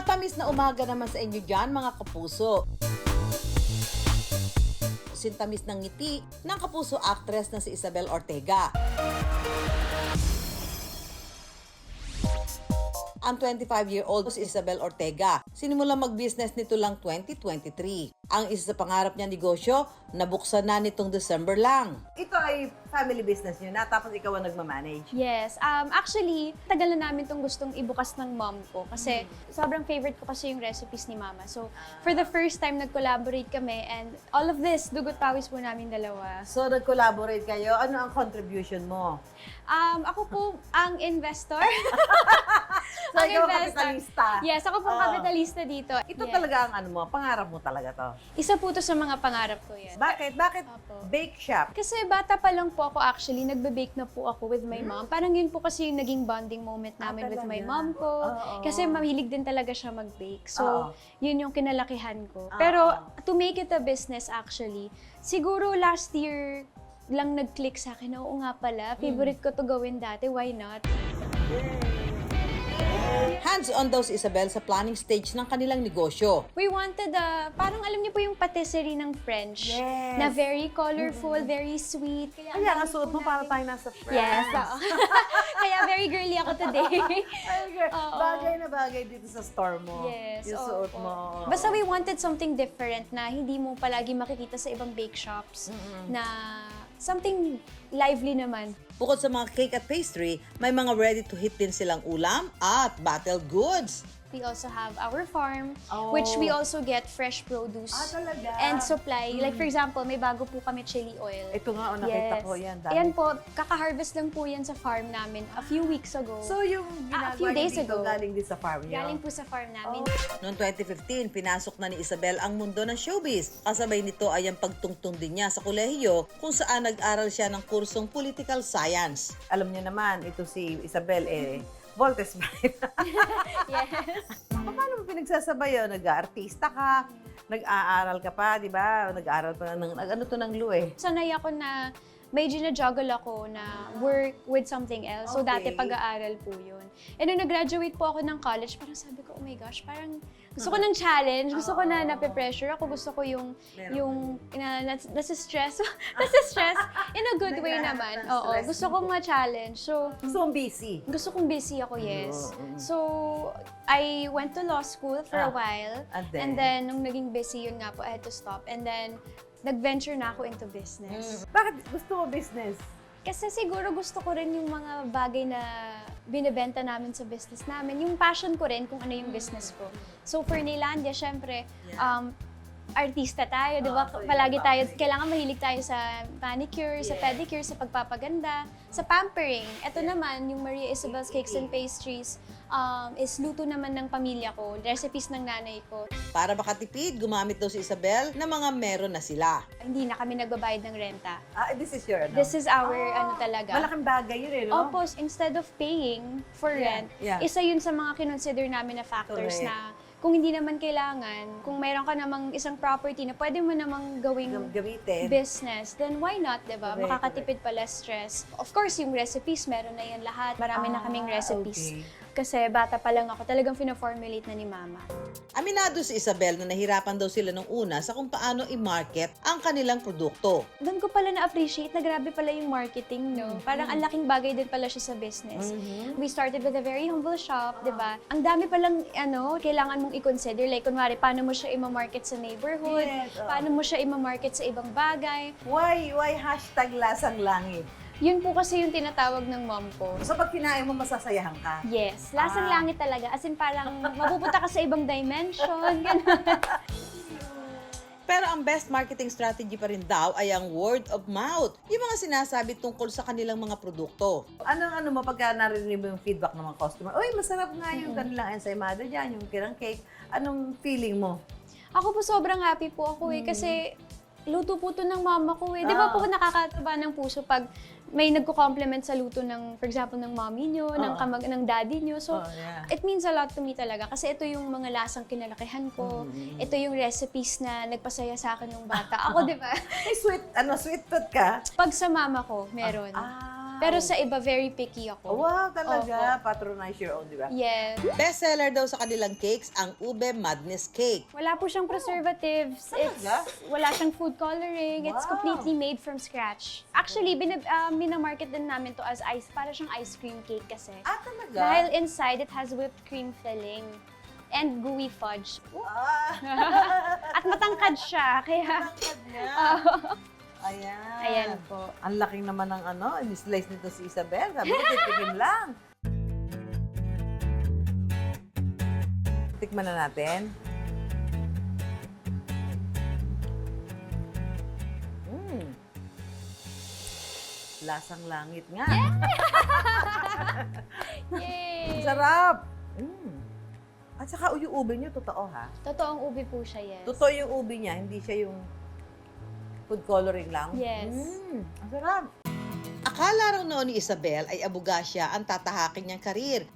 Matamis na umaga naman sa inyo dyan, mga kapuso. Sintamis ng ngiti ng kapuso actress na si Isabel Ortega. Ang 25-year-old si Isabel Ortega, sinimulang mag-business nito lang 2023. Ang isa sa pangarap niya negosyo, nabuksan na nitong December lang. Ito ay family business nyo na, tapos ikaw ang nagmamanage. Yes. Actually, tagal na namin itong gustong ibukas ng mom ko kasi sobrang favorite ko kasi yung recipes ni mama. So, for the first time, nag-collaborate kami and all of this, dugot pawis po namin dalawa. So, nag-collaborate kayo. Ano ang contribution mo? Ako po ang investor. So, ikaw ang kapitalista. Yes, ako po ang kapitalista dito. Ito Yes. talaga ang ano mo, pangarap mo talaga to. Isa po to sa mga pangarap ko yan. Bakit? Bakit Opo. bake shop? Kasi bata pa lang po ako actually, nagbe-bake na po ako with my mom. Parang yun po kasi yung naging bonding moment namin with my talaga? mom ko. Oo. Kasi mahilig din talaga siya mag-bake. So, Oo. yun yung kinalakihan ko. Pero to make it a business actually, siguro last year lang nag-click sa akin, oo nga pala, favorite ko to gawin dati, why not? Hands-on daw si Isabel sa planning stage ng kanilang negosyo. We wanted parang alam niyo po yung patisserie ng French. Yes. Na very colorful, very sweet. Kaya nga suot mo para tayo nasa friends. Yes, oo. Kaya very girly ako today. Ay, girl, Oo. bagay na bagay dito sa store mo. Yes, Yung suot opo. mo. Basta we wanted something different na hindi mo palagi makikita sa ibang bake shops na something lively naman. Bukod sa mga cake at pastry, may mga ready-to-hit din silang ulam at bottled goods. We also have our farm, Oh. which we also get fresh produce Talaga? and supply. Like for example, may bago po kami chili oil. Ito nga, nakita ko yan. Dami. Ayan po, kaka-harvest lang po yan sa farm namin a few weeks ago. So, yung A ginagawa few niyo days dito, ago. galing din sa farm niyo? Galing po sa farm namin. Noong 2015, pinasok na ni Isabel ang mundo ng showbiz. Kasabay nito ay ang pagtungtong din niya sa kolehiyo kung saan nag-aral siya ng kursong political science. Alam niyo naman, ito si Isabel, Voltes Bride. Yes. Paano mo pinagsasabay yun? Nag-aartista ka, nag-aaral ka pa, di ba? Nag-aaral pa ng, ano to ng law eh. Sanay ako na may gina-juggle ako na work with something else. So, dati Okay. pag-aaral po yun. And nung nag-graduate po ako ng college, parang sabi ko, oh my gosh, parang gusto ko ng challenge. Gusto ko na nape-pressure ako. Gusto ko yung nasa-stress. Nasa-stress in a good way naman. Oo, Stress gusto ko mga challenge. So, So, busy. gusto kong busy ako, yes. So, I went to law school for a while. And then? Nung naging busy, yun nga po, I had to stop. And then, nag-venture na ako into business. Bakit gusto mo business? Kasi siguro gusto ko rin yung mga bagay na binibenta namin sa business namin. Yung passion ko rin kung ano yung business ko. So, for Nailandia, syempre, artista tayo, di ba? Palagi tayo, kailangan mahilig tayo sa manicure, sa pedicure, sa pagpapaganda, sa pampering. Ito naman, yung Maria Isabel's Cakes and Pastries, is luto naman ng pamilya ko, recipes ng nanay ko. Para makatipid, gumamit daw si Isabel na mga meron na sila. Hindi na kami nagbabayad ng renta. This is your, ano? This is our, ano talaga. Malaking bagay yun no? Opo, instead of paying for rent, isa yun sa mga kinonsider namin na factors Correct. na kung hindi naman kailangan, kung mayroon ka namang isang property na pwede mo namang gawing Gamitin. business, then why not, diba? Correct, Makakatipid pa less stress. Of course, yung recipes, meron na yan lahat. Marami na kaming recipes. Okay. Kasi bata pa lang ako, talagang fina-formulate na ni Mama. Aminado si Isabel na nahirapan daw sila nung una sa kung paano i-market ang kanilang produkto. Doon ko pala na-appreciate na grabe pala yung marketing, no? Parang ang laking bagay din pala siya sa business. We started with a very humble shop, di ba? Ang dami palang, kailangan mong i-consider. Like, kunwari, paano mo siya i-market sa neighborhood? Yes, oo. Paano mo siya i-market sa ibang bagay? Why hashtag lasang langit? Yun po kasi yung tinatawag ng mom ko. So, pag kinain mo, masasayahan ka? Yes, lasang langit talaga. As in, parang mapupunta ka sa ibang dimension, gano'n. Pero ang best marketing strategy pa rin daw ay ang word of mouth. Yung mga sinasabi tungkol sa kanilang mga produkto. Ano mo pagka narinig mo yung feedback ng mga customer? Uy, masarap nga yung kanilang ensaymada dyan, yung kirang cake. Anong feeling mo? Ako po sobrang happy po ako kasi luto po to ng mama ko eh. Di ba po nakakataba ng puso pag may nagko-compliment sa luto ng, for example, ng mommy nyo, ng daddy nyo. So, it means a lot to me talaga. Kasi ito yung mga lasang kinalakihan ko. Ito yung recipes na nagpasaya sa akin ng bata. Ako, di ba? Ay, sweet tooth ka? Pag sa mama ko, meron. Pero sa iba, very picky ako. Oh, wow, talaga. Patronize your own, di ba? Yes. Bestseller daw sa kanilang cakes ang Ube Madness Cake. Wala po siyang preservatives. Talaga? Wala siyang food coloring. It's Wow. completely made from scratch. Actually, minamarket din namin to as para siyang ice cream cake kasi. Ah, talaga? Dahil inside, it has whipped cream filling and gooey fudge. Ah, At matangkad siya, kaya... tangkad niya. Ayan. Ayan po. Ang laking naman ng slice nito si Isabel. Sabi ko, titikim lang. Tikman na natin. Lasang langit nga. Yay! Ang sarap! At saka yung ube niyo, totoo ha? Totoong ubi po siya, yes. Totoo yung ube niya, hindi siya yung food coloring lang. Yes. Ang sarap. Akala raw noon ni Isabel ay abogasya ang tatahakin niyang karir.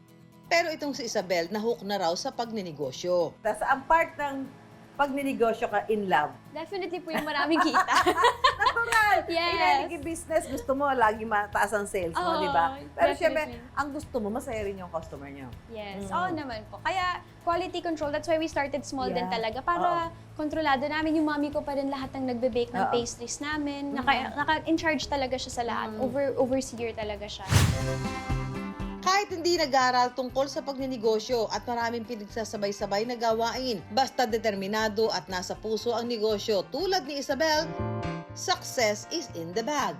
Pero itong si Isabel nahook na raw sa pagninegosyo. Tapos ang part ng pag ninegosyo ka in love. Definitely po yung maraming kita. Natural! Yes. business, gusto mo lagi mataas ang sales mo, Oo, di ba? Pero syempre, definitely. ang gusto mo, masaya rin yung customer niyo. Yes. Oo naman po. Kaya quality control, that's why we started small din Yeah. talaga para kontrolado namin. Yung mami ko pa rin lahat ng nagbe-bake ng Oo. pastries namin. Naka-in charge talaga siya sa lahat. Overseer talaga siya. Kahit hindi nag-aaral tungkol sa pagninegosyo at maraming pinagsasabay-sabay na gawain, basta determinado at nasa puso ang negosyo tulad ni Isabel, success is in the bag.